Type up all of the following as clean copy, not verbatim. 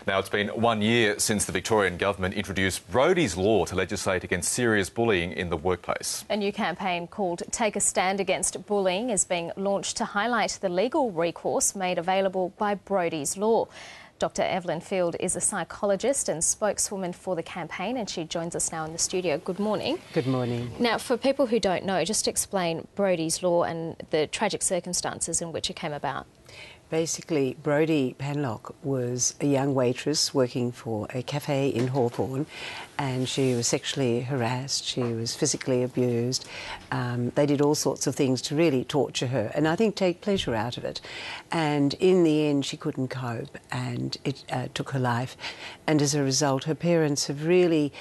Now, it's been 1 year since the Victorian Government introduced Brodies Law to legislate against serious bullying in the workplace. A new campaign called Take a Stand Against Bullying is being launched to highlight the legal recourse made available by Brodies Law. Dr. Evelyn Field is a psychologist and spokeswoman for the campaign, and she joins us now in the studio. Good morning. Good morning. Now, for people who don't know, just explain Brodies Law and the tragic circumstances in which it came about. Basically, Brodie Panlock was a young waitress working for a cafe in Hawthorn, and she was sexually harassed, she was physically abused. They did all sorts of things to really torture her and I think take pleasure out of it. And in the end, she couldn't cope and it took her life. And as a result, her parents have really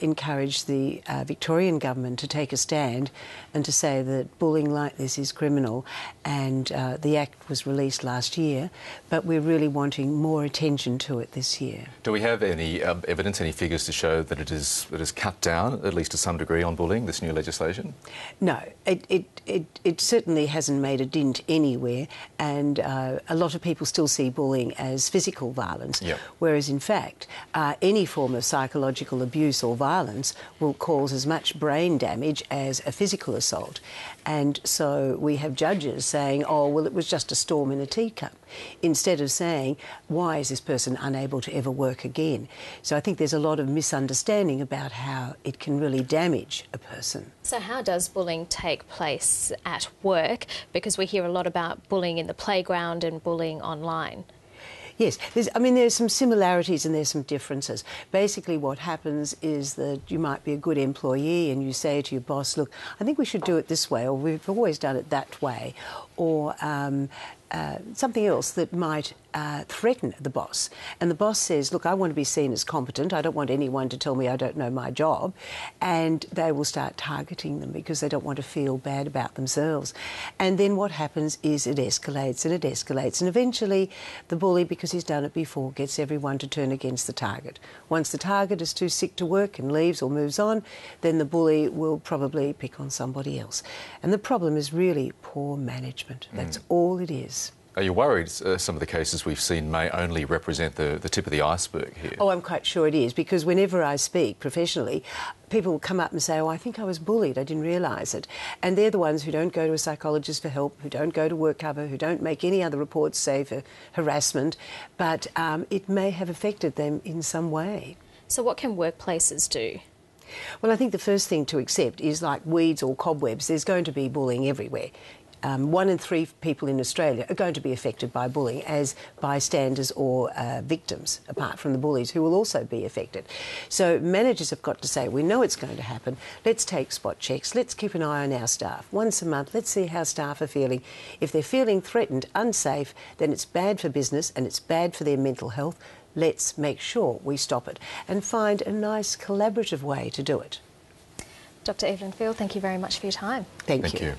encouraged the Victorian government to take a stand and to say that bullying like this is criminal. And the Act was released last year, but we're really wanting more attention to it this year. Do we have any evidence, any figures to show that it has cut down, at least to some degree, on bullying, this new legislation? No, it certainly hasn't made a dint anywhere, and a lot of people still see bullying as physical violence, whereas in fact any form of psychological abuse or violence will cause as much brain damage as a physical assault. And so we have judges saying, oh, well, it was just a storm in a teacup, instead of saying, why is this person unable to ever work again? So I think there's a lot of misunderstanding about how it can really damage a person. So how does bullying take place at work? Because we hear a lot about bullying in the playground and bullying online. Yes, there's some similarities and there's some differences. Basically what happens is that you might be a good employee and you say to your boss, look, I think we should do it this way, or we've always done it that way, or something else that might threaten the boss. And the boss says, look, I want to be seen as competent, I don't want anyone to tell me I don't know my job, and they will start targeting them because they don't want to feel bad about themselves. And then what happens is it escalates and it escalates, and eventually the bully, because he's done it before, gets everyone to turn against the target. Once the target is too sick to work and leaves or moves on, then the bully will probably pick on somebody else. And the problem is really poor management. That's all it is. Are you worried some of the cases we've seen may only represent the tip of the iceberg here? Oh, I'm quite sure it is, because whenever I speak professionally, people will come up and say, oh, I think I was bullied, I didn't realise it. And they're the ones who don't go to a psychologist for help, who don't go to WorkCover, who don't make any other reports, say, for harassment, but it may have affected them in some way. So what can workplaces do? Well, I think the first thing to accept is, like weeds or cobwebs, there's going to be bullying everywhere. 1 in 3 people in Australia are going to be affected by bullying as bystanders or victims, apart from the bullies who will also be affected. So managers have got to say, we know it's going to happen, let's take spot checks, let's keep an eye on our staff. Once a month, let's see how staff are feeling. If they're feeling threatened, unsafe, then it's bad for business and it's bad for their mental health. Let's make sure we stop it and find a nice collaborative way to do it. Dr. Evelyn Field, thank you very much for your time. Thank you.